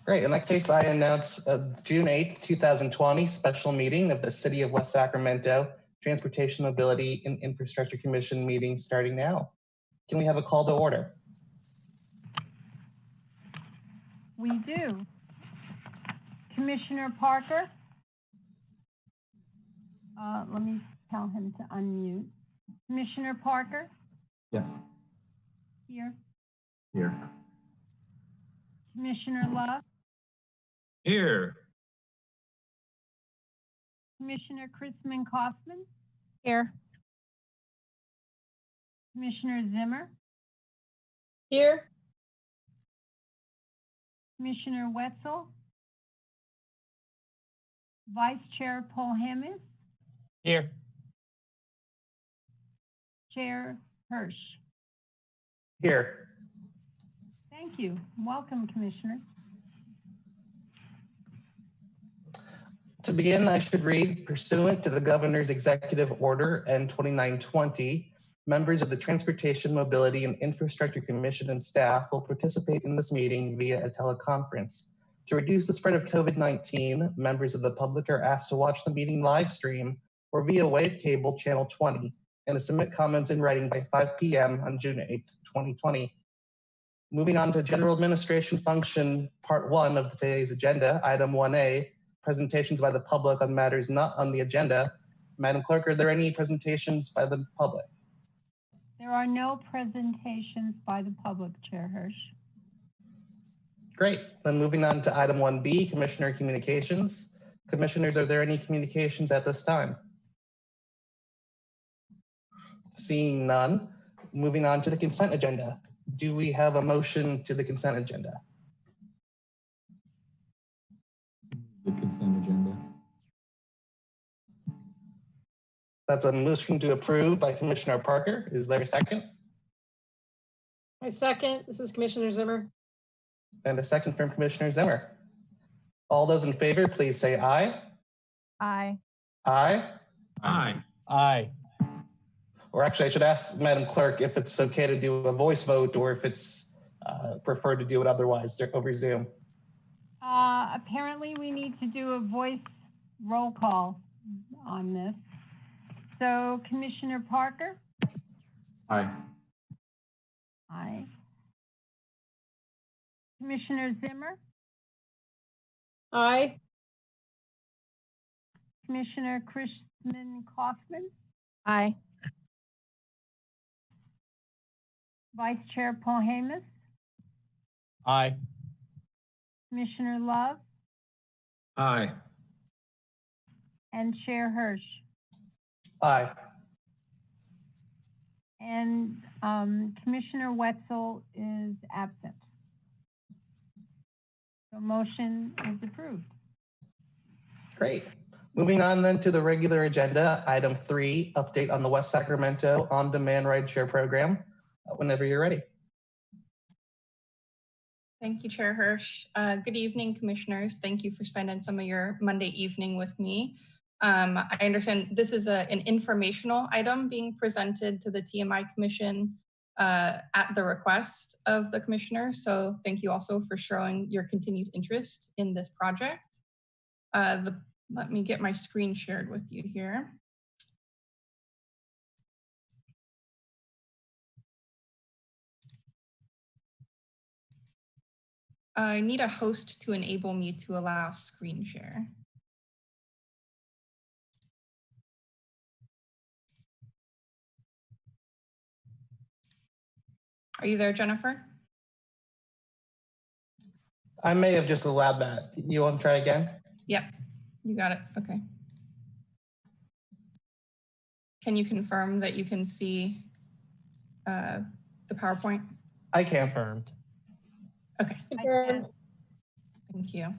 Great. In that case, I announce June 8th, 2020 special meeting of the City of West Sacramento Transportation Mobility and Infrastructure Commission meeting starting now. Can we have a call to order? We do. Commissioner Parker. Let me tell him to unmute. Commissioner Parker. Yes. Here. Here. Commissioner Love. Here. Commissioner Chrisman Kaufman. Here. Commissioner Zimmer. Here. Commissioner Wetzel. Vice Chair Polhamus. Here. Chair Hirsch. Here. Thank you. Welcome, Commissioner. To begin, I should read, pursuant to the Governor's Executive Order N2920, members of the Transportation, Mobility, and Infrastructure Commission and staff will participate in this meeting via a teleconference. To reduce the spread of COVID-19, members of the public are asked to watch the meeting live stream or via wave cable channel 20 and to submit comments in writing by 5 p.m. on June 8th, 2020. Moving on to General Administration Function Part 1 of today's agenda, Item 1A, presentations by the public on matters not on the agenda. Madam Clerk, are there any presentations by the public? There are no presentations by the public, Chair Hirsch. Great. Then moving on to Item 1B, Commissioner Communications. Commissioners, are there any communications at this time? Seeing none, moving on to the consent agenda. Do we have a motion to the consent agenda? The consent agenda. That's a motion to approve by Commissioner Parker. Is there a second? I second. This is Commissioner Zimmer. And a second from Commissioner Zimmer. All those in favor, please say aye. Aye. Aye. Aye. Aye. Or actually, I should ask Madam Clerk if it's okay to do a voice vote or if it's preferred to do it otherwise over Zoom. Apparently, we need to do a voice roll call on this. So, Commissioner Parker? Aye. Aye. Commissioner Zimmer? Aye. Commissioner Chrisman Kaufman? Aye. Vice Chair Polhamus? Aye. Commissioner Love? Aye. And Chair Hirsch? Aye. And Commissioner Wetzel is absent. So motion is approved. Great. Moving on then to the regular agenda, Item 3, update on the West Sacramento on-demand rideshare program. Whenever you're ready. Thank you, Chair Hirsch. Good evening, Commissioners. Thank you for spending some of your Monday evening with me. I understand this is an informational item being presented to the TMI Commission at the request of the Commissioner. So thank you also for showing your continued interest in this project. Let me get my screen shared with you here. I need a host to enable me to allow screen share. Are you there, Jennifer? I may have just allowed that. You want to try again? Yep, you got it. Okay. Can you confirm that you can see the PowerPoint? I can. Confirmed. Okay. Confirmed. Thank you.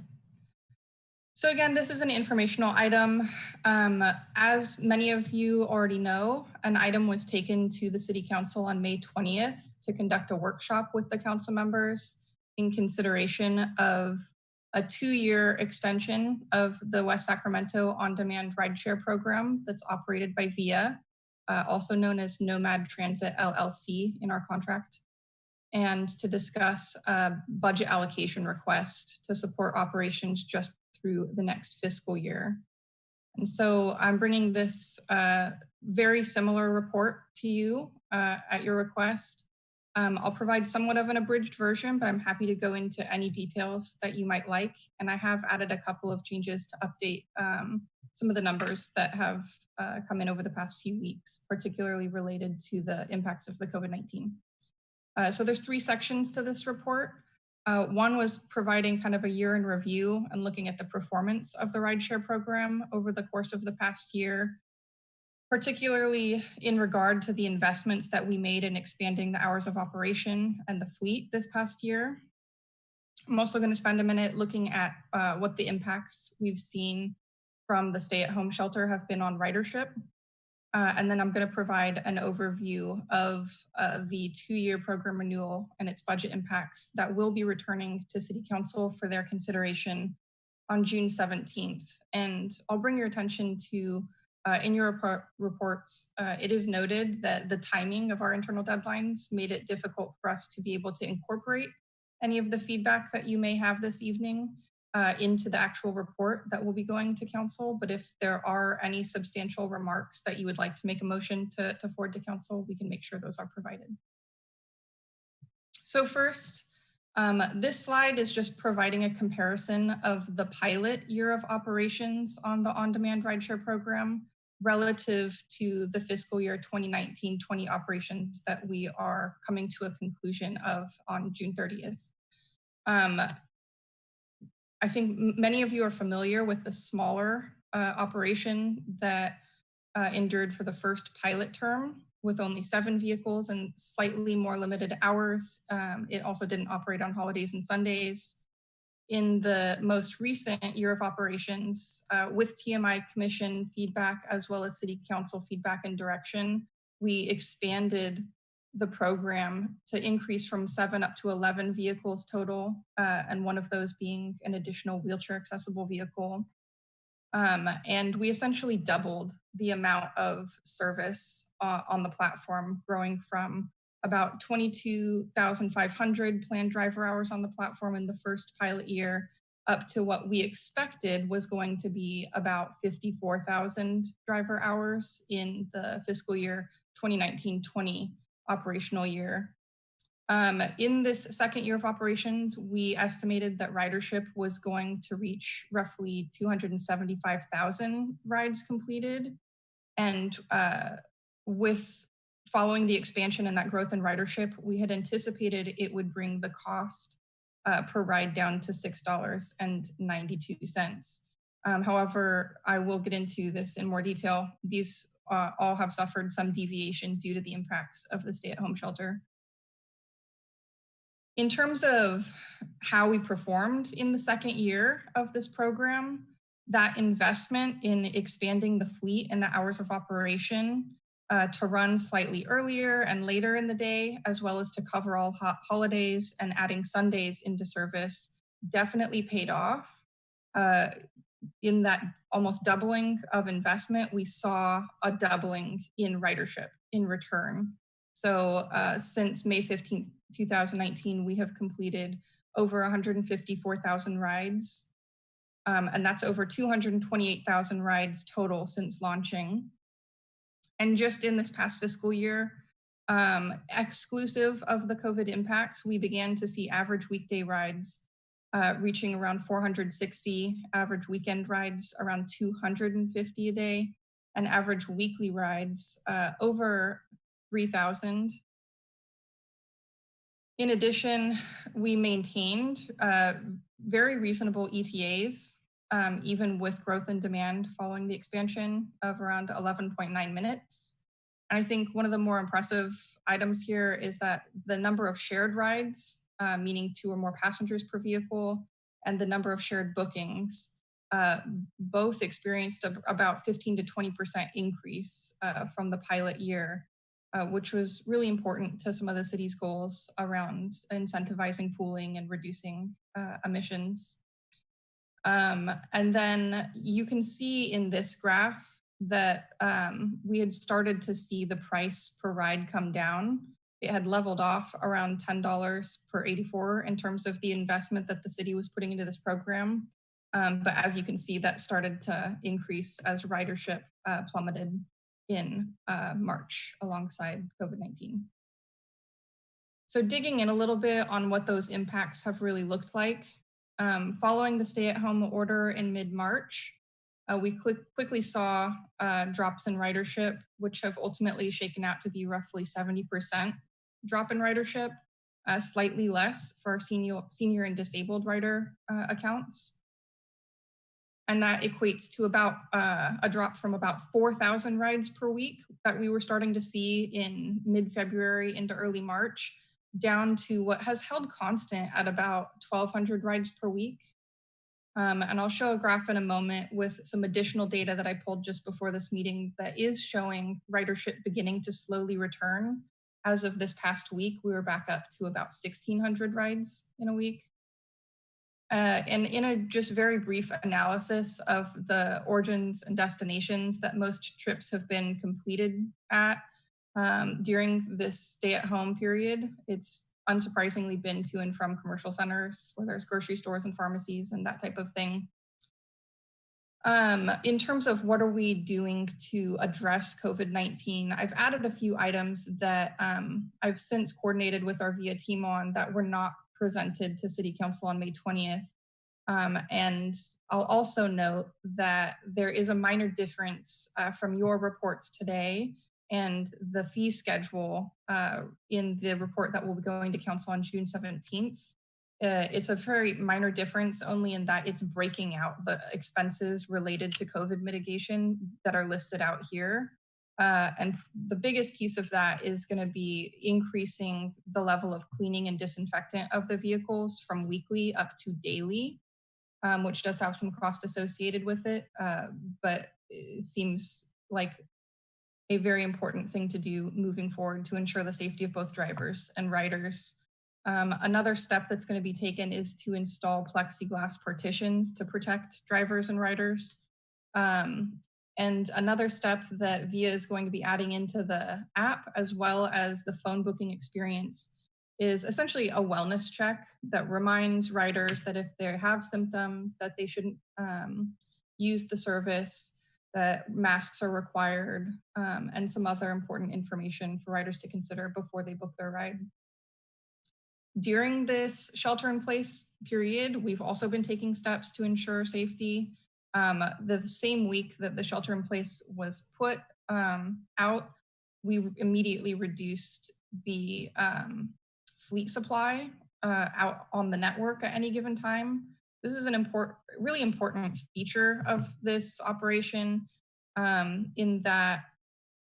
So again, this is an informational item. As many of you already know, an item was taken to the City Council on May 20th to conduct a workshop with the council members in consideration of a 2-year extension of the West Sacramento on-demand rideshare program that's operated by VIA, also known as Nomad Transit LLC in our contract. and to discuss a budget allocation request to support operations just through the next fiscal year. And so I'm bringing this very similar report to you at your request. I'll provide somewhat of an abridged version, but I'm happy to go into any details that you might like. And I have added a couple of changes to update some of the numbers that have come in over the past few weeks, particularly related to the impacts of the COVID-19. So there's 3 sections to this report. One was providing kind of a year in review and looking at the performance of the rideshare program over the course of the past year, particularly in regard to the investments that we made in expanding the hours of operation and the fleet this past year. I'm also going to spend a minute looking at what the impacts we've seen from the stay-at-home shelter have been on ridership. And then I'm going to provide an overview of the 2-year program renewal and its budget impacts that will be returning to City Council for their consideration on June 17th. And I'll bring your attention to, in your reports, it is noted that the timing of our internal deadlines made it difficult for us to be able to incorporate any of the feedback that you may have this evening into the actual report that will be going to council. But if there are any substantial remarks that you would like to make a motion to forward to council, we can make sure those are provided. So first, this slide is just providing a comparison of the pilot year of operations on the on-demand rideshare program relative to the fiscal year 2019-20 operations that we are coming to a conclusion of on June 30th. I think many of you are familiar with the smaller operation that endured for the first pilot term with only 7 vehicles and slightly more limited hours. It also didn't operate on holidays and Sundays. In the most recent year of operations, with TMI Commission feedback as well as City Council feedback and direction, we expanded the program to increase from 7 up to 11 vehicles total, and one of those being an additional wheelchair accessible vehicle. And we essentially doubled the amount of service on the platform, growing from about 22,500 planned driver hours on the platform in the first pilot year up to what we expected was going to be about 54,000 driver hours in the fiscal year 2019-20 operational year. In this second year of operations, we estimated that ridership was going to reach roughly 275,000 rides completed. And with following the expansion and that growth in ridership, we had anticipated it would bring the cost per ride down to $6.92. However, I will get into this in more detail. These all have suffered some deviation due to the impacts of the stay-at-home shelter. In terms of how we performed in the second year of this program, that investment in expanding the fleet and the hours of operation to run slightly earlier and later in the day, as well as to cover all holidays and adding Sundays into service, definitely paid off. In that almost doubling of investment, we saw a doubling in ridership in return. So since May 15th, 2019, we have completed over 154,000 rides. And that's over 228,000 rides total since launching. And just in this past fiscal year, exclusive of the COVID impacts, we began to see average weekday rides reaching around 460, average weekend rides around 250 a day, and average weekly rides over 3,000. In addition, we maintained very reasonable ETAs, even with growth in demand following the expansion of around 11.9 minutes. And I think one of the more impressive items here is that the number of shared rides, meaning 2 or more passengers per vehicle, and the number of shared bookings, both experienced about 15 to 20% increase from the pilot year, which was really important to some of the city's goals around incentivizing pooling and reducing emissions. And then you can see in this graph that we had started to see the price per ride come down it had leveled off around $10 per 84 in terms of the investment that the city was putting into this program. But as you can see, that started to increase as ridership plummeted in March alongside COVID-19. So digging in a little bit on what those impacts have really looked like, following the stay-at-home order in mid-March, we quickly saw drops in ridership, which have ultimately shaken out to be roughly 70% drop in ridership, slightly less for senior and disabled rider accounts. And that equates to about a drop from about 4,000 rides per week that we were starting to see in mid-February into early March, down to what has held constant at about 1,200 rides per week. And I'll show a graph in a moment with some additional data that I pulled just before this meeting that is showing ridership beginning to slowly return. As of this past week, we were back up to about 1,600 rides in a week. And in a just very brief analysis of the origins and destinations that most trips have been completed at during this stay-at-home period, it's unsurprisingly been to and from commercial centers where there's grocery stores and pharmacies and that type of thing. In terms of what are we doing to address COVID-19, I've added a few items that I've since coordinated with our VIA team on that were not presented to City Council on May 20th. And I'll also note that there is a minor difference from your reports today and the fee schedule in the report that will be going to Council on June 17th. It's a very minor difference, only in that it's breaking out the expenses related to COVID mitigation that are listed out here. And the biggest piece of that is going to be increasing the level of cleaning and disinfectant of the vehicles from weekly up to daily, which does have some cost associated with it, but it seems like a very important thing to do moving forward to ensure the safety of both drivers and riders. Another step that's going to be taken is to install plexiglass partitions to protect drivers and riders. And another step that VIA is going to be adding into the app, as well as the phone booking experience, is essentially a wellness check that reminds riders that if they have symptoms, that they shouldn't use the service, that masks are required, and some other important information for riders to consider before they book their ride. During this shelter-in-place period, we've also been taking steps to ensure safety. The same week that the shelter-in-place was put out, we immediately reduced the fleet supply out on the network at any given time. This is an really important feature of this operation in that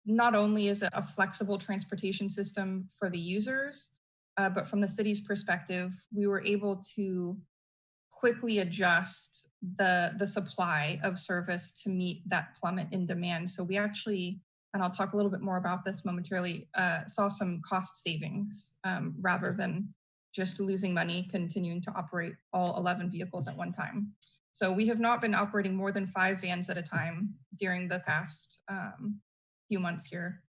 not only is it a flexible transportation system for the users, but from the city's perspective, we were able to quickly adjust the supply of service to meet that plummet in demand. So we actually, and I'll talk a little bit more about this momentarily, saw some cost savings rather than just losing money continuing to operate all 11 vehicles at one time. So we have not been operating more than 5 vans at a time during the past few months here.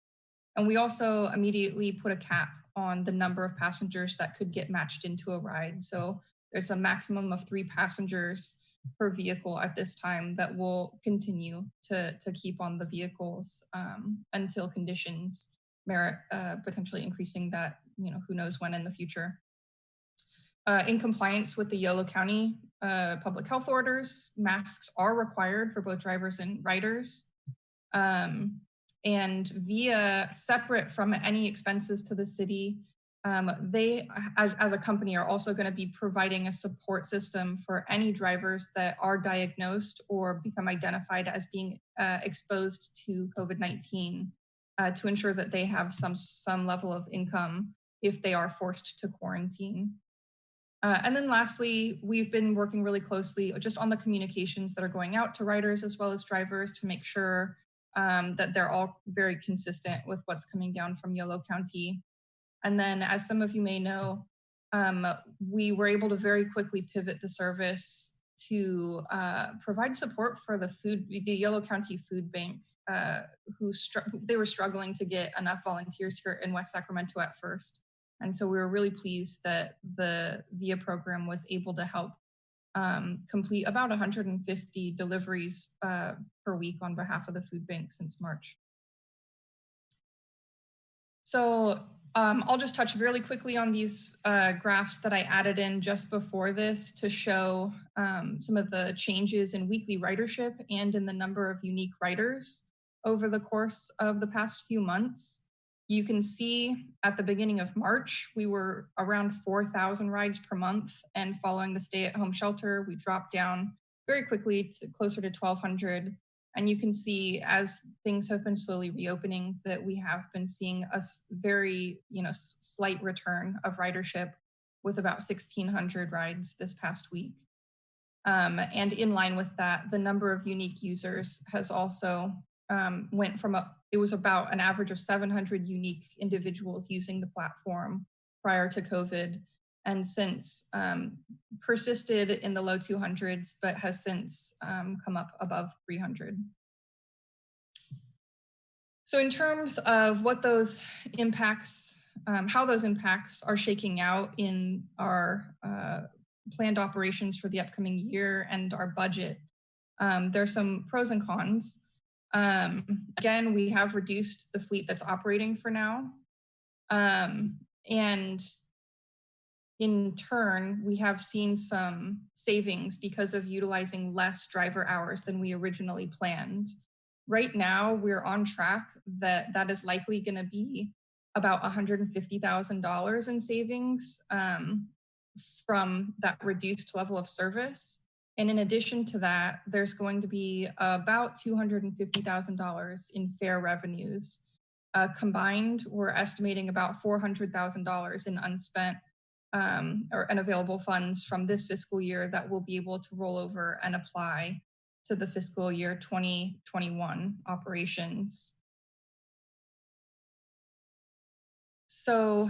And we also immediately put a cap on the number of passengers that could get matched into a ride. So there's a maximum of 3 passengers per vehicle at this time that will continue to keep on the vehicles until conditions merit potentially increasing that, who knows when in the future. In compliance with the Yolo County public health orders, masks are required for both drivers and riders. And VIA, separate from any expenses to the city, they, as a company, are also going to be providing a support system for any drivers that are diagnosed or become identified as being exposed to COVID-19 to ensure that they have some level of income if they are forced to quarantine. And then lastly, we've been working really closely just on the communications that are going out to riders as well as drivers to make sure that they're all very consistent with what's coming down from Yolo County. And then, as some of you may know, we were able to very quickly pivot the service to provide support for the Yolo County Food Bank, they were struggling to get enough volunteers here in West Sacramento at first. And so we were really pleased that the VIA program was able to help complete about 150 deliveries per week on behalf of the food bank since March. So I'll just touch really quickly on these graphs that I added in just before this to show some of the changes in weekly ridership and in the number of unique riders over the course of the past few months. You can see at the beginning of March, we were around 4,000 rides per month, and following the stay-at-home shelter, we dropped down very quickly to closer to 1,200. And you can see as things have been slowly reopening that we have been seeing a very, slight return of ridership with about 1,600 rides this past week. And in line with that, the number of unique users has also went from it was about an average of 700 unique individuals using the platform prior to COVID, and since persisted in the low 200s, but has since come up above 300. So in terms of what those impacts, how those impacts are shaking out in our planned operations for the upcoming year and our budget, there's some pros and cons. Again, we have reduced the fleet that's operating for now. And in turn, we have seen some savings because of utilizing less driver hours than we originally planned. Right now, we're on track that is likely going to be about $150,000 in savings from that reduced level of service. And in addition to that, there's going to be about $250,000 in fare revenues. Combined, we're estimating about $400,000 in unspent and available funds from this fiscal year that we'll be able to roll over and apply to the fiscal year 2021 operations. So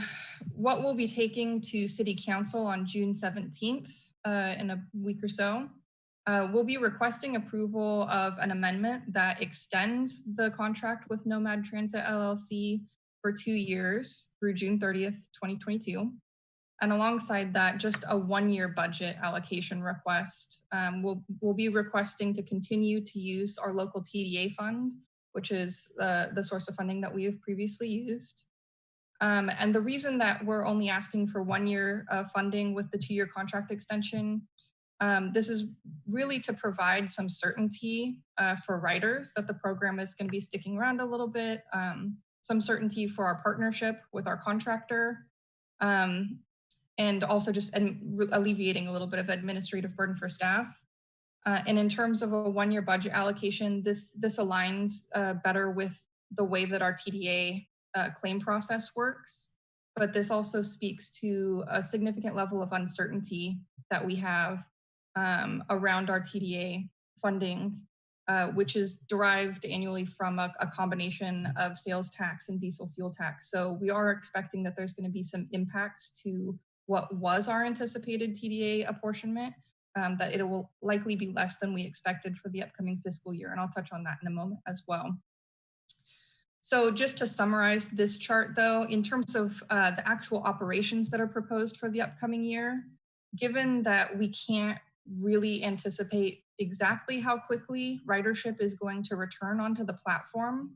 what we'll be taking to City Council on June 17th in a week or so, we'll be requesting approval of an amendment that extends the contract with Nomad Transit LLC for 2 years through June 30th, 2022. And alongside that, just a 1-year budget allocation request. We'll be requesting to continue to use our local TDA fund, which is the source of funding that we have previously used. And the reason that we're only asking for 1 year funding with the 2-year contract extension, this is really to provide some certainty for riders that the program is going to be sticking around a little bit, some certainty for our partnership with our contractor, and also just alleviating a little bit of administrative burden for staff. And in terms of a 1-year budget allocation, this aligns better with the way that our TDA claim process works, but this also speaks to a significant level of uncertainty that we have around our TDA funding, which is derived annually from a combination of sales tax and diesel fuel tax. So we are expecting that there's going to be some impacts to what was our anticipated TDA apportionment, that it will likely be less than we expected for the upcoming fiscal year. And I'll touch on that in a moment as well. So just to summarize this chart though, in terms of the actual operations that are proposed for the upcoming year, given that we can't really anticipate exactly how quickly ridership is going to return onto the platform,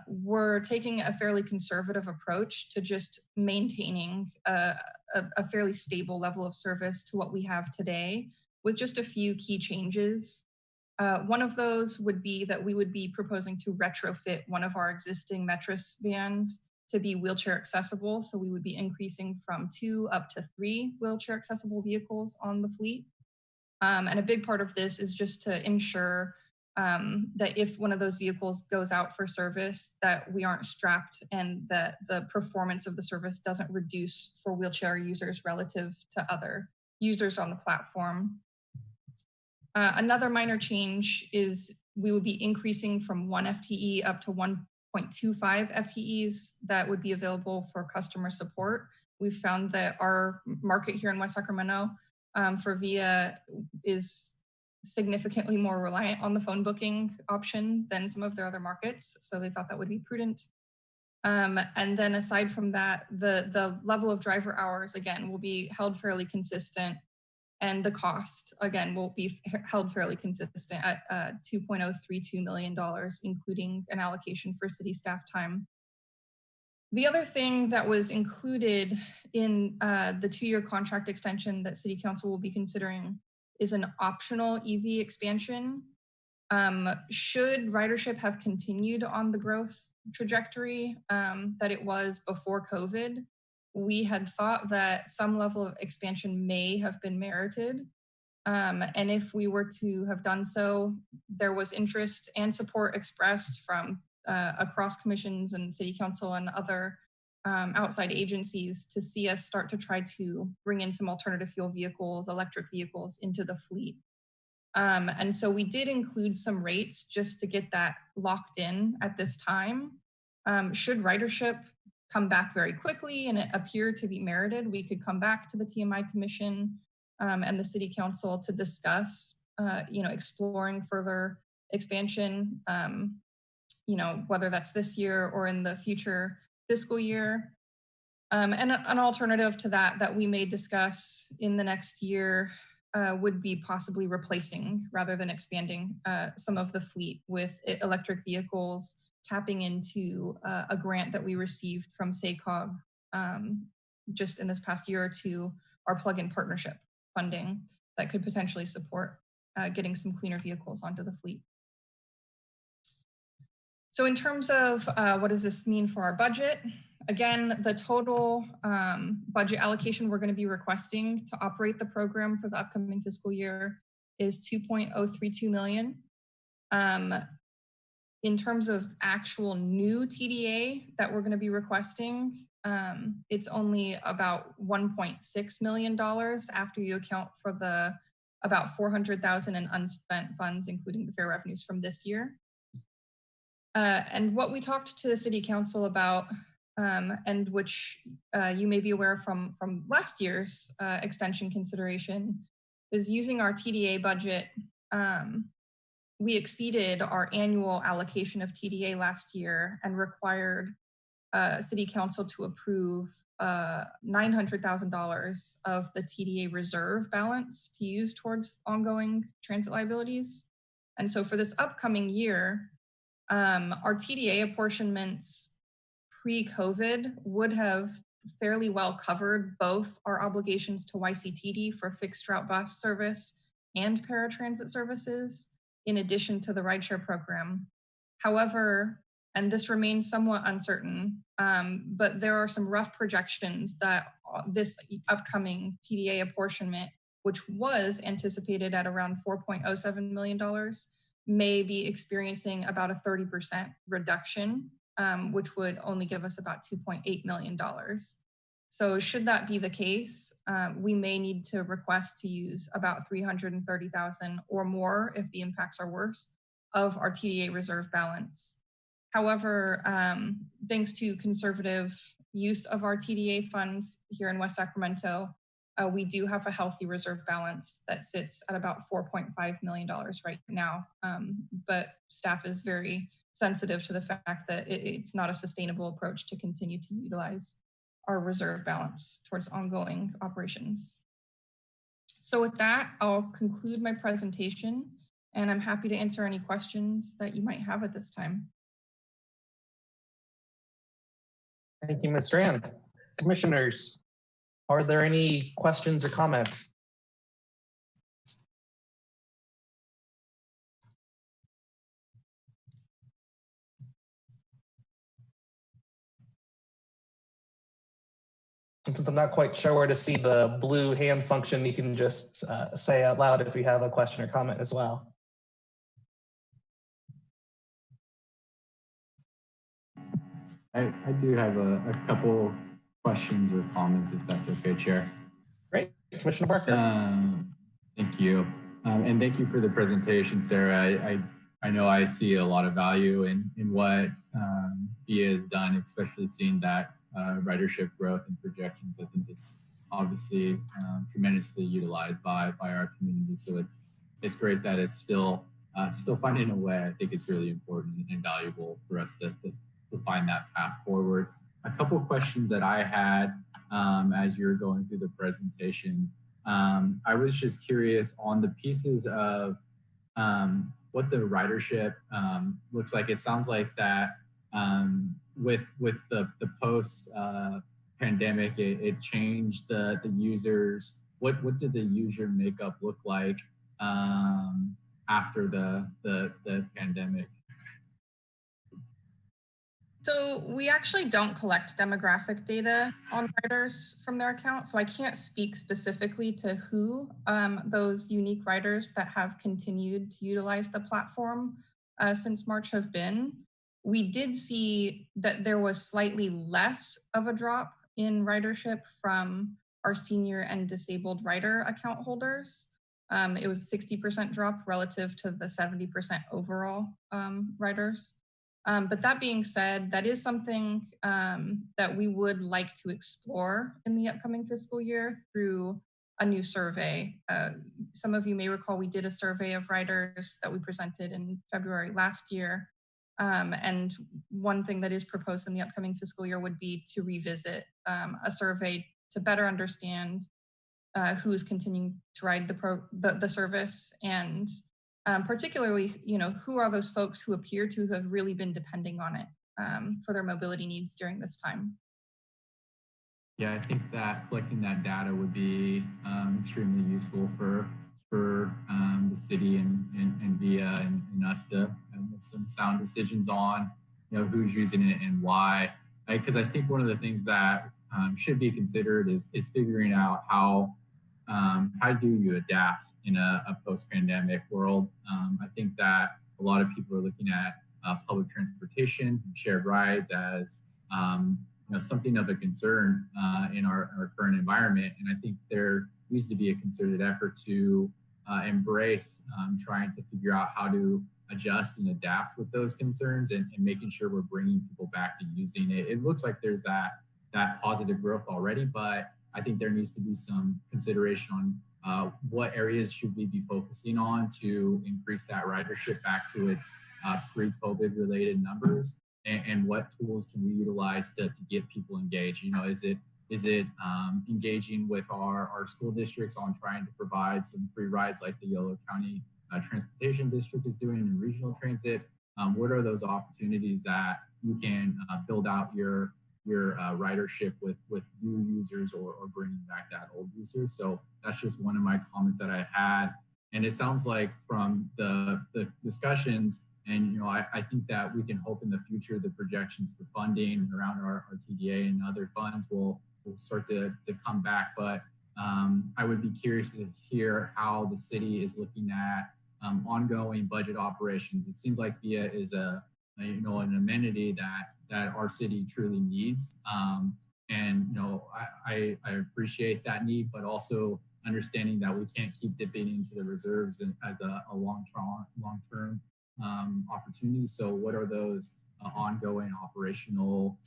we're taking a fairly conservative approach to just maintaining a fairly stable level of service to what we have today, with just a few key changes. One of those would be that we would be proposing to retrofit one of our existing Metris vans to be wheelchair accessible. So we would be increasing from 2 up to 3 wheelchair accessible vehicles on the fleet. And a big part of this is just to ensure that if one of those vehicles goes out for service, that we aren't strapped and that the performance of the service doesn't reduce for wheelchair users relative to other users on the platform. Another minor change is we would be increasing from 1 FTE up to 1.25 FTEs that would be available for customer support. We've found that our market here in West Sacramento for VIA is significantly more reliant on the phone booking option than some of their other markets. So they thought that would be prudent. And then aside from that, the level of driver hours, again, will be held fairly consistent. And the cost, again, will be held fairly consistent at $2.032 million, including an allocation for city staff time. The other thing that was included in the 2-year contract extension that City Council will be considering is an optional EV expansion. Should ridership have continued on the growth trajectory that it was before COVID, we had thought that some level of expansion may have been merited. And if we were to have done so, there was interest and support expressed from across commissions and City Council and other outside agencies to see us start to try to bring in some alternative fuel vehicles, electric vehicles into the fleet. And so we did include some rates just to get that locked in at this time. Should ridership come back very quickly and it appear to be merited, we could come back to the TMI Commission and the City Council to discuss, exploring further expansion, whether that's this year or in the future fiscal year. And an alternative to that we may discuss in the next year would be possibly replacing rather than expanding some of the fleet with electric vehicles, tapping into a grant that we received from SACOG just in this past year or two, our plug-in partnership funding that could potentially support getting some cleaner vehicles onto the fleet. So in terms of what does this mean for our budget? Again, the total budget allocation we're going to be requesting to operate the program for the upcoming fiscal year is $2.032 million. In terms of actual new TDA that we're going to be requesting, it's only about $1.6 million after you account for the about $400,000 in unspent funds, including the fair revenues from this year. And what we talked to the City Council about, and which you may be aware from last year's extension consideration, is using our TDA budget. We exceeded our annual allocation of TDA last year and required City Council to approve $900,000 of the TDA reserve balance to use towards ongoing transit liabilities. And so for this upcoming year, our TDA apportionments pre-COVID would have fairly well covered both our obligations to YCTD for fixed route bus service and paratransit services, in addition to the rideshare program. However, and this remains somewhat uncertain, but there are some rough projections that this upcoming TDA apportionment, which was anticipated at around $4.07 million, may be experiencing about a 30% reduction, which would only give us about $2.8 million. So should that be the case, we may need to request to use about $330,000 or more if the impacts are worse of our TDA reserve balance. However, thanks to conservative use of our TDA funds here in West Sacramento, we do have a healthy reserve balance that sits at about $4.5 million right now. But staff is very sensitive to the fact that it's not a sustainable approach to continue to utilize our reserve balance towards ongoing operations. So with that, I'll conclude my presentation, and I'm happy to answer any questions that you might have at this time. Thank you, Ms. Strand. Commissioners, are there any questions or comments? Since I'm not quite sure where to see the blue hand function, you can just say out loud if you have a question or comment as well. I do have a couple questions or comments, if that's okay, Chair. Great, Commissioner Barker. Thank you. And thank you for the presentation, Sarah. I know I see a lot of value in what VIA has done, especially seeing that ridership growth and projections. I think it's obviously tremendously utilized by our community. So it's great that it's still finding a way. I think it's really important and valuable for us to find that path forward. A couple of questions that I had as you're going through the presentation. I was just curious on the pieces of what the ridership looks like. It sounds like that with the post pandemic, it changed the users. What did the user makeup look like after the pandemic? So we actually don't collect demographic data on riders from their account. So I can't speak specifically to who those unique riders that have continued to utilize the platform since March have been. We did see that there was slightly less of a drop in ridership from our senior and disabled rider account holders. It was 60% drop relative to the 70% overall riders. But that being said, that is something that we would like to explore in the upcoming fiscal year through a new survey. Some of you may recall we did a survey of riders that we presented in February last year. And one thing that is proposed in the upcoming fiscal year would be to revisit a survey to better understand who is continuing to ride the service, and particularly, who are those folks who appear to have really been depending on it for their mobility needs during this time. Yeah, I think that collecting that data would be extremely useful for the city and VIA and us to make some sound decisions on, who's using it and why. Because I think one of the things that should be considered is figuring out how do you adapt in a post-pandemic world. I think that a lot of people are looking at public transportation, shared rides as something of a concern in our current environment. And I think there needs to be a concerted effort to embrace trying to figure out how to adjust and adapt with those concerns and making sure we're bringing people back to using it. It looks like there's that positive growth already, but I think there needs to be some consideration on what areas should we be focusing on to increase that ridership back to its pre-COVID related numbers, and what tools can we utilize to get people engaged? Is it engaging with our school districts on trying to provide some free rides like the Yolo County Transportation District is doing in regional transit? What are those opportunities that you can build out your ridership with new users or bringing back that old user? So that's just one of my comments that I had. And it sounds like from the discussions, and I think that we can hope in the future the projections for funding around our TDA and other funds will start to come back. But I would be curious to hear how the city is looking at ongoing budget operations. It seems like VIA is an amenity that our city truly needs. And I appreciate that need, but also understanding that we can't keep dipping into the reserves as a long-term opportunity. So what are those ongoing operational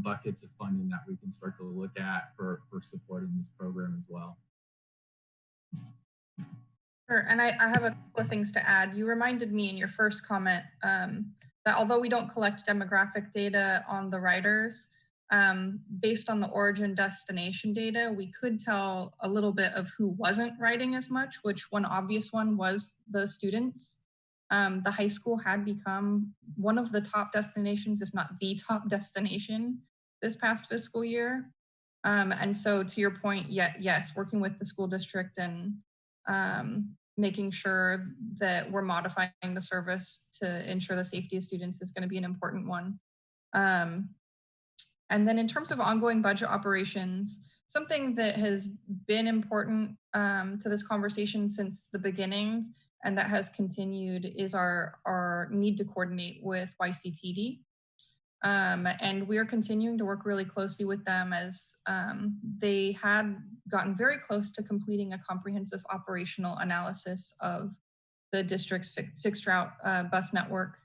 buckets of funding that we can start to look at for supporting this program as well? Sure, and I have a couple of things to add. You reminded me in your first comment that although we don't collect demographic data on the riders, based on the origin destination data, we could tell a little bit of who wasn't riding as much, which one obvious one was the students. The high school had become one of the top destinations, if not the top destination this past fiscal year. And so to your point, yes, working with the school district and making sure that we're modifying the service to ensure the safety of students is going to be an important one. And then in terms of ongoing budget operations, something that has been important to this conversation since the beginning and that has continued is our need to coordinate with YCTD. And we are continuing to work really closely with them as they had gotten very close to completing a comprehensive operational analysis of the district's fixed route bus network.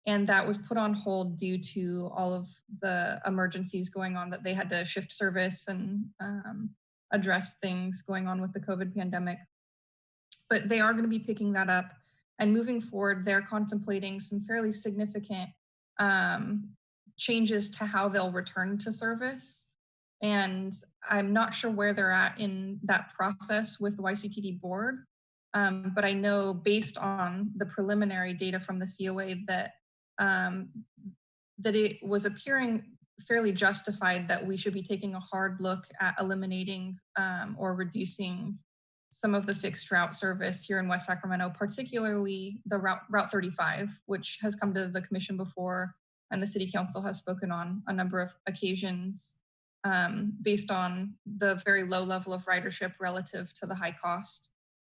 And that was put on hold due to all of the emergencies going on, that they had to shift service and address things going on with the COVID pandemic. But they are going to be picking that up. And moving forward, they're contemplating some fairly significant changes to how they'll return to service. And I'm not sure where they're at in that process with the YCTD board. But I know based on the preliminary data from the COA that that it was appearing fairly justified that we should be taking a hard look at eliminating or reducing some of the fixed route service here in West Sacramento, particularly the Route 35, which has come to the commission before and the city council has spoken on a number of occasions based on the very low level of ridership relative to the high cost.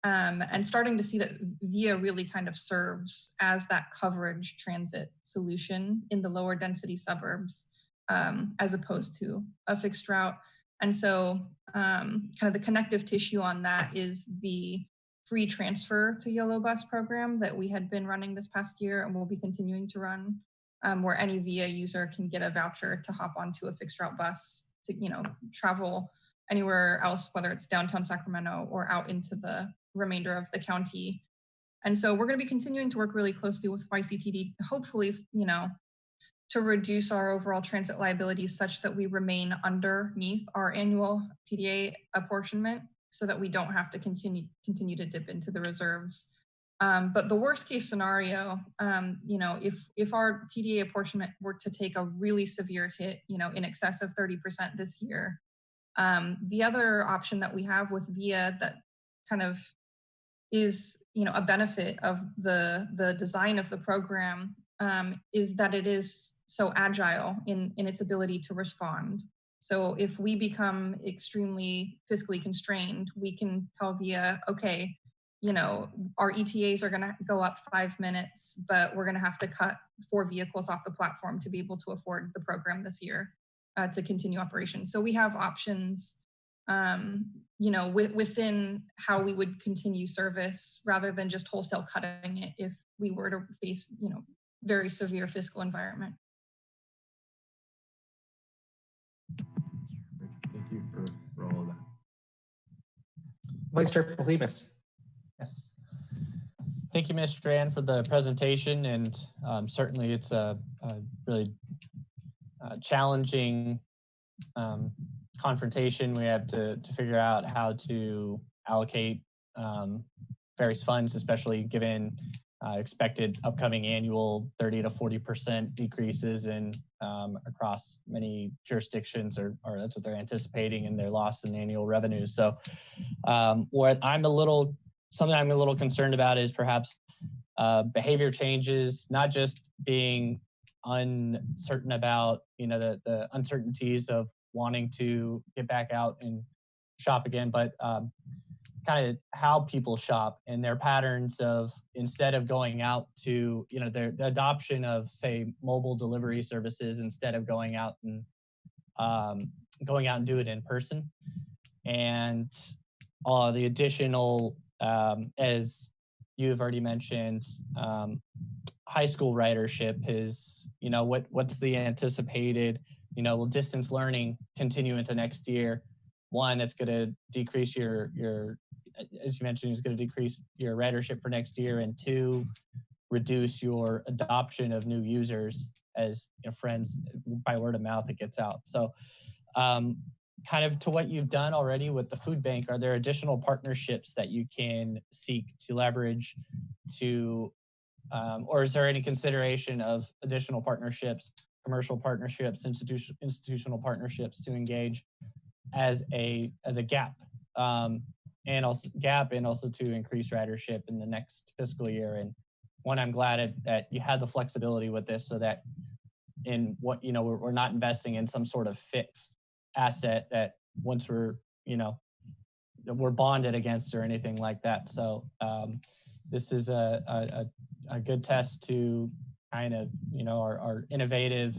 And starting to see that VIA really kind of serves as that coverage transit solution in the lower density suburbs, as opposed to a fixed route. And so kind of the connective tissue on that is the free transfer to YOLO bus program that we had been running this past year and will be continuing to run, where any VIA user can get a voucher to hop onto a fixed route bus to, travel anywhere else, whether it's downtown Sacramento or out into the remainder of the county. And so we're going to be continuing to work really closely with YCTD, hopefully, to reduce our overall transit liabilities such that we remain underneath our annual TDA apportionment so that we don't have to continue to dip into the reserves. But the worst case scenario, if our TDA apportionment were to take a really severe hit, in excess of 30% this year, the other option that we have with VIA that kind of is, a benefit of the design of the program is that it is so agile in its ability to respond. So if we become extremely fiscally constrained, we can tell VIA, okay, our ETAs are going to go up 5 minutes, but we're going to have to cut 4 vehicles off the platform to be able to afford the program this year to continue operations. So we have options, within how we would continue service rather than just wholesale cutting it if we were to face, very severe fiscal environment. Thank you for all of that. Vice Chair Polimas. Yes. Thank you, Ms. Strand, for the presentation, and certainly it's a really challenging confrontation. We have to figure out how to allocate various funds, especially given expected upcoming annual 30 to 40% decreases in across many jurisdictions, or that's what they're anticipating in their loss in annual revenue. So what something I'm a little concerned about is perhaps behavior changes, not just being uncertain about, the uncertainties of wanting to get back out and shop again, but kind of how people shop and their patterns of, instead of going out to, the adoption of, say, mobile delivery services instead of going out and do it in person. And the additional, as you've already mentioned, high school ridership is, what's the anticipated, will distance learning continue into next year? One, it's going to decrease your, as you mentioned, it's going to decrease your ridership for next year. And two, reduce your adoption of new users as friends by word of mouth, it gets out. So kind of to what you've done already with the food bank, are there additional partnerships that you can seek to leverage to, or is there any consideration of additional partnerships, commercial partnerships, institutional partnerships to engage as a gap, and also to increase ridership in the next fiscal year? And one, I'm glad that you had the flexibility with this, so that in what, we're not investing in some sort of fixed asset that once we're bonded against or anything like that. So this is a good test to kind of, our innovative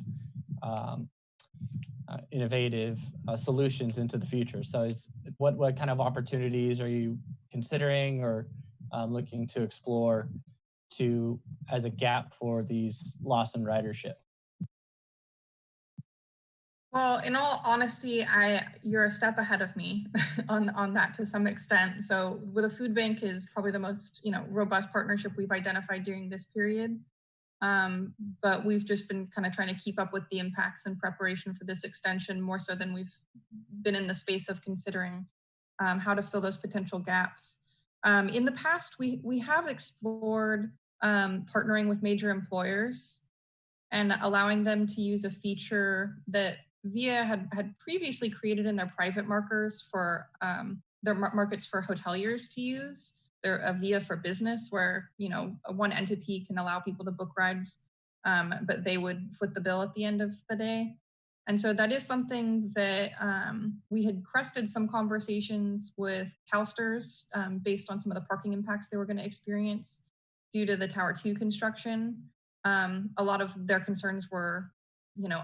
solutions into the future. So what kind of opportunities are you considering or looking to explore as a gap for these loss in ridership? Well, in all honesty, you're a step ahead of me on that to some extent. So with a food bank is probably the most, robust partnership we've identified during this period. But we've just been kind of trying to keep up with the impacts in preparation for this extension more so than we've been in the space of considering how to fill those potential gaps. In the past, we have explored partnering with major employers and allowing them to use a feature that VIA had previously created in their private markers for their markets for hoteliers to use. They're a VIA for business where, one entity can allow people to book rides, but they would foot the bill at the end of the day. And so that is something that we had crested some conversations with CalSTRS based on some of the parking impacts they were going to experience due to the Tower 2 construction. A lot of their concerns were,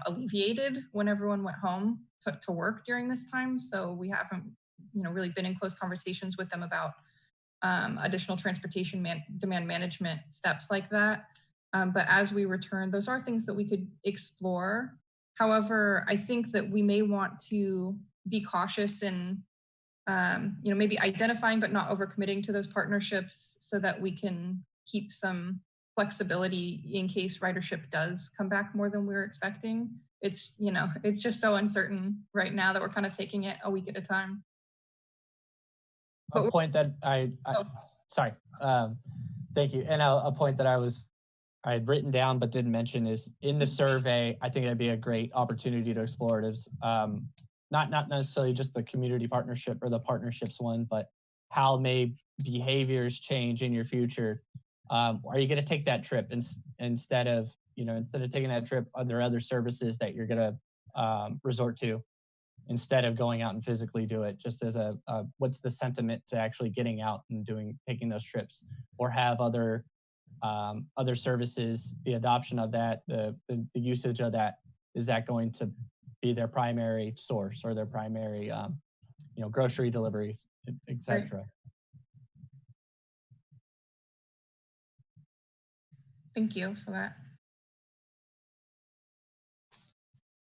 alleviated when everyone went home to work during this time. So we haven't, really been in close conversations with them about additional transportation demand management steps like that. But as we return, those are things that we could explore. However, I think that we may want to be cautious in, maybe identifying but not overcommitting to those partnerships so that we can keep some flexibility in case ridership does come back more than we were expecting. It's just so uncertain right now that we're kind of taking it a week at a time. A point that sorry, thank you. And a point that I had written down but didn't mention is in the survey, I think that'd be a great opportunity to explore it. Is not necessarily just the community partnership or the partnerships one, but how may behaviors change in your future. Are you going to take that trip instead of taking that trip? Are there other services that you're going to resort to instead of going out and physically do it? Just as what's the sentiment to actually getting out and taking those trips, or have other services, the adoption of that, the usage of that, is that going to be their primary source or their primary, grocery deliveries, etc. Right. Thank you for that.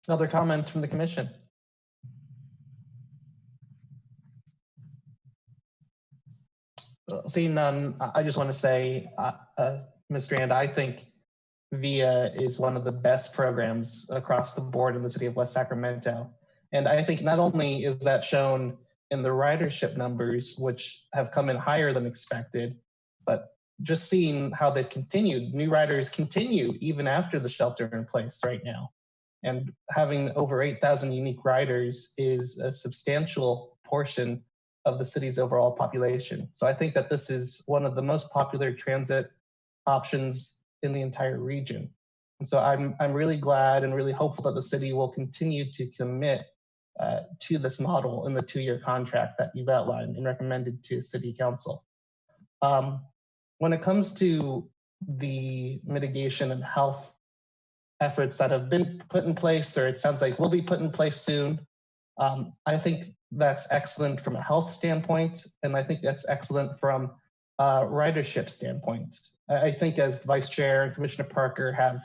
Other comments from the commission? Seeing none, I just want to say, Ms. Strand, I think VIA is one of the best programs across the board in the city of West Sacramento. And I think not only is that shown in the ridership numbers, which have come in higher than expected, but just seeing how they've continued, new riders continue even after the shelter in place right now. And having over 8,000 unique riders is a substantial portion of the city's overall population. So I think that this is one of the most popular transit options in the entire region. And so I'm really glad and really hopeful that the city will continue to commit to this model in the 2-year contract that you've outlined and recommended to City Council. When it comes to the mitigation and health efforts that have been put in place, or it sounds like will be put in place soon, I think that's excellent from a health standpoint, and I think that's excellent from a ridership standpoint. I think as Vice Chair and Commissioner Parker have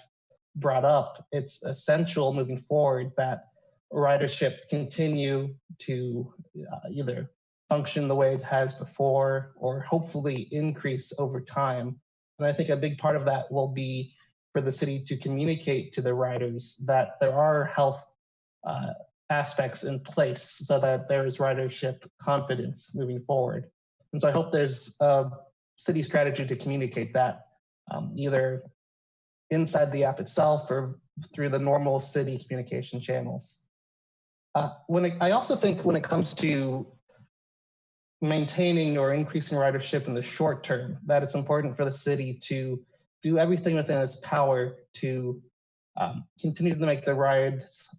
brought up, it's essential moving forward that ridership continue to either function the way it has before or hopefully increase over time. And I think a big part of that will be for the city to communicate to the riders that there are health aspects in place so that there is ridership confidence moving forward. And so I hope there's a city strategy to communicate that either inside the app itself or through the normal city communication channels. I also think when it comes to maintaining or increasing ridership in the short term, that it's important for the city to do everything within its power to continue to make the rides,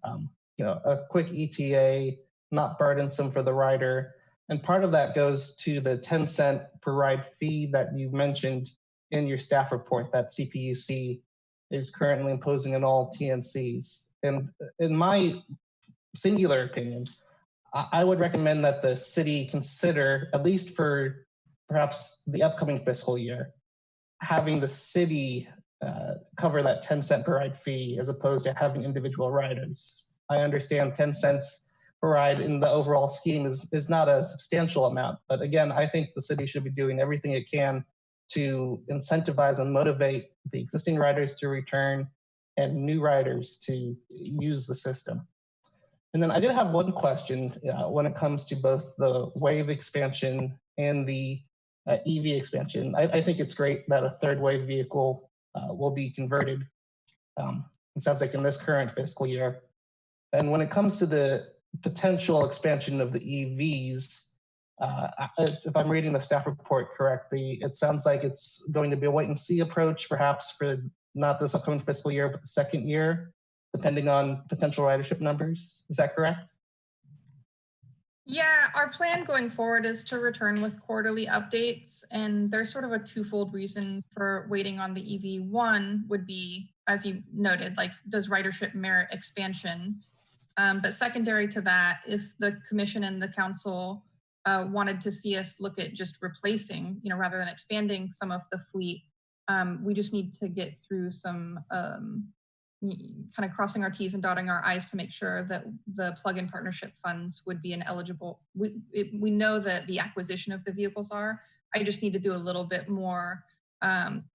a quick ETA, not burdensome for the rider. And part of that goes to the 10-cent per ride fee that you mentioned in your staff report that CPUC is currently imposing on all TNCs. And in my singular opinion, I would recommend that the city consider, at least for perhaps the upcoming fiscal year, having the city cover that 10-cent per ride fee as opposed to having individual riders. I understand 10 cents per ride in the overall scheme is not a substantial amount, but again, I think the city should be doing everything it can to incentivize and motivate the existing riders to return and new riders to use the system. And then I did have one question when it comes to both the wave expansion and the EV expansion. I think it's great that a third wave vehicle will be converted. It sounds like in this current fiscal year. And when it comes to the potential expansion of the EVs, if I'm reading the staff report correctly, it sounds like it's going to be a wait and see approach, perhaps for not this upcoming fiscal year, but the second year, depending on potential ridership numbers. Is that correct? Yeah, our plan going forward is to return with quarterly updates, and there's sort of a twofold reason for waiting on the EV. One would be, as you noted, like, does ridership merit expansion? But secondary to that, if the commission and the council wanted to see us look at just replacing, rather than expanding some of the fleet, we just need to get through some kind of crossing our T's and dotting our I's to make sure that the plug-in partnership funds would be an eligible. We know that the acquisition of the vehicles are. I just need to do a little bit more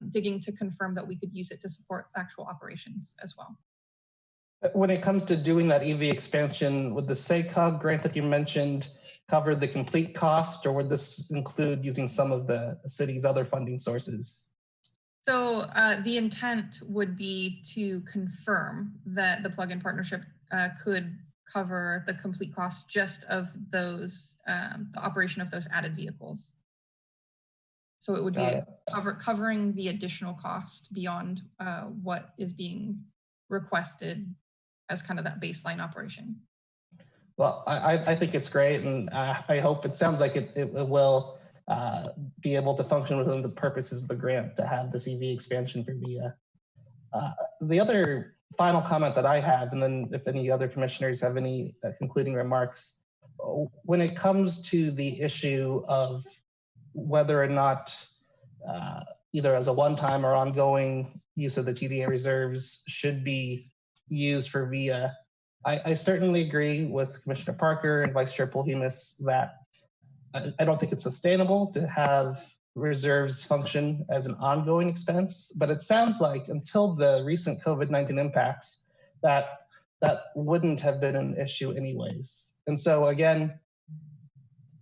digging to confirm that we could use it to support actual operations as well. When it comes to doing that EV expansion, would the SACOG grant that you mentioned cover the complete cost, or would this include using some of the city's other funding sources? So the intent would be to confirm that the plug-in partnership could cover the complete cost just of those, the operation of those added vehicles. So it would be covering the additional cost beyond what is being requested as kind of that baseline operation. Well, I think it's great, and I hope it sounds like it will be able to function within the purposes of the grant to have this EV expansion for VIA. The other final comment that I have, and then if any other commissioners have any concluding remarks, when it comes to the issue of whether or not either as a one-time or ongoing use of the TDA reserves should be used for VIA, I certainly agree with Commissioner Parker and Vice Chair Polhemus that I don't think it's sustainable to have reserves function as an ongoing expense, but it sounds like until the recent COVID-19 impacts, that wouldn't have been an issue anyways. And so again,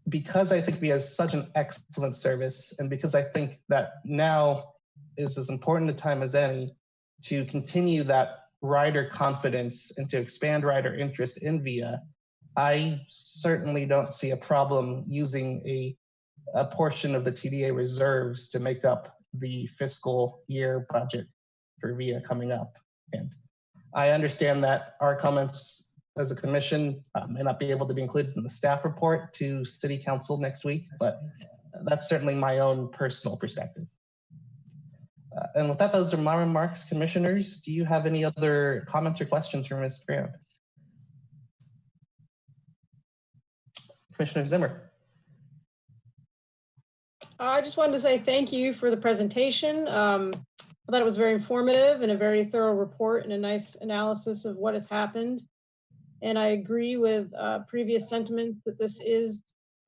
because I think VIA is such an excellent service, and because I think that now is as important a time as any to continue that rider confidence and to expand rider interest in VIA, I certainly don't see a problem using a portion of the TDA reserves to make up the fiscal year budget for VIA coming up. And I understand that our comments as a commission may not be able to be included in the staff report to City Council next week, but that's certainly my own personal perspective. And with that, those are my remarks. Commissioners, do you have any other comments or questions for Ms. Graham? Commissioner Zimmer. I just wanted to say thank you for the presentation. I thought it was very informative and a very thorough report and a nice analysis of what has happened. And I agree with previous sentiments that this is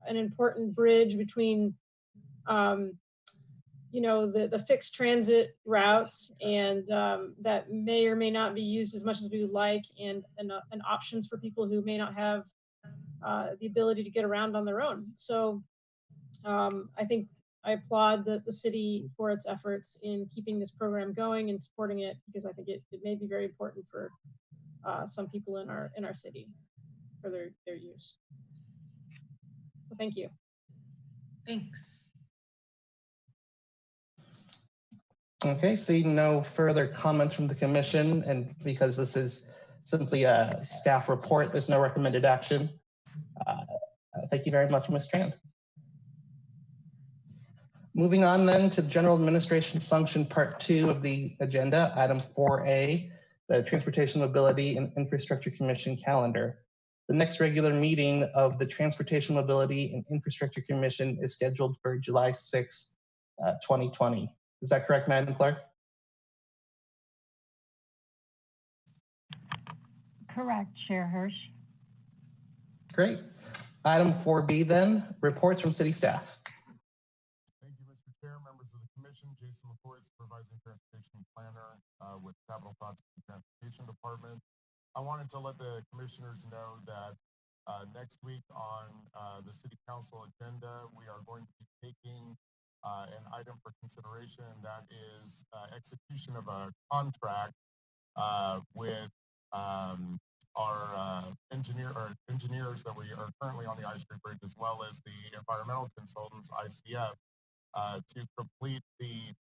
an important bridge between the fixed transit routes and that may or may not be used as much as we would like, and options for people who may not have the ability to get around on their own. So I think I applaud the city for its efforts in keeping this program going and supporting it, because I think it may be very important for some people in our city for their use. So thank you. Thanks. Okay, seeing no further comments from the commission, and because this is simply a staff report, there's no recommended action. Thank you very much, Ms. Strand. Moving on then to General Administration Function Part 2 of the agenda, item 4A, the Transportation, Mobility, and Infrastructure Commission calendar. The next regular meeting of the Transportation, Mobility, and Infrastructure Commission is scheduled for July 6th, 2020. Is that correct, Madam Clerk? Correct, Chair Hirsch. Great. Item 4B then, reports from city staff. Thank you, Mr. Chair, members of the commission. Jason McCoy, Supervising Transportation Planner with Capital Projects and Transportation Department. I wanted to let the commissioners know that next week on the city council agenda, we are going to be taking an item for consideration, and that is execution of a contract with our engineers that we are currently on the I Street Bridge, as well as the environmental consultants, ICF, to complete the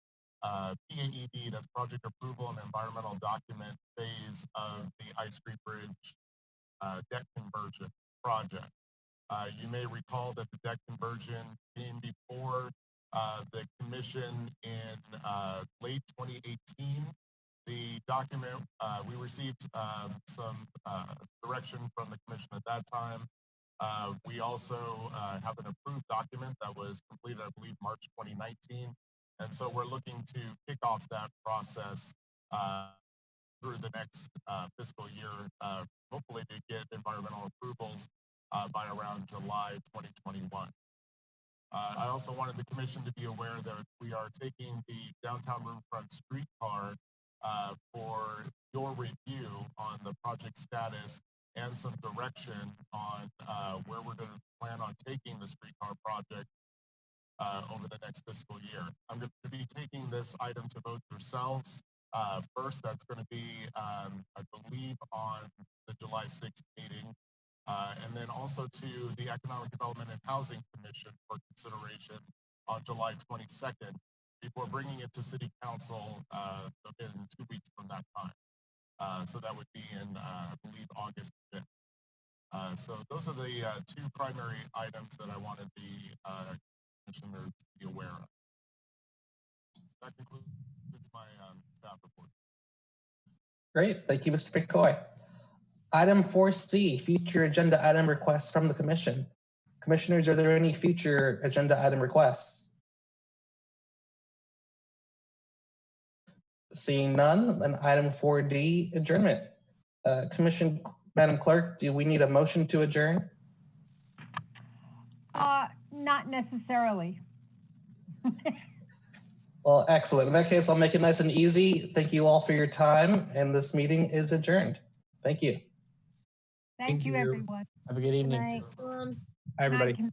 PAED, that's project approval and environmental document phase of the I Street Bridge deck conversion project. You may recall that the deck conversion came before the commission in late 2018. The document, we received some direction from the commission at that time. We also have an approved document that was completed, I believe, March 2019. And so we're looking to kick off that process through the next fiscal year, hopefully to get environmental approvals by around July 2021. I also wanted the commission to be aware that we are taking the downtown Riverfront streetcar for your review on the project status and some direction on where we're going to plan on taking the streetcar project over the next fiscal year. I'm going to be taking this item to vote yourselves. First, that's going to be, I believe, on the July 6th meeting. And then also to the Economic Development and Housing Commission for consideration on July 22nd, before bringing it to City Council in 2 weeks from that time. So that would be in, I believe, August 5th. So those are the two primary items that I wanted the commissioners to be aware of. That concludes my staff report. Great, thank you, Mr. McCoy. Item 4C, future agenda item requests from the commission. Commissioners, are there any future agenda item requests? Seeing none, then item 4D, adjournment. Commission, Madam Clerk, do we need a motion to adjourn? Not necessarily. Well, excellent. In that case, I'll make it nice and easy. Thank you all for your time, and this meeting is adjourned. Thank you. Thank you, everyone. Have a good evening. Um, Hi, everybody. Night,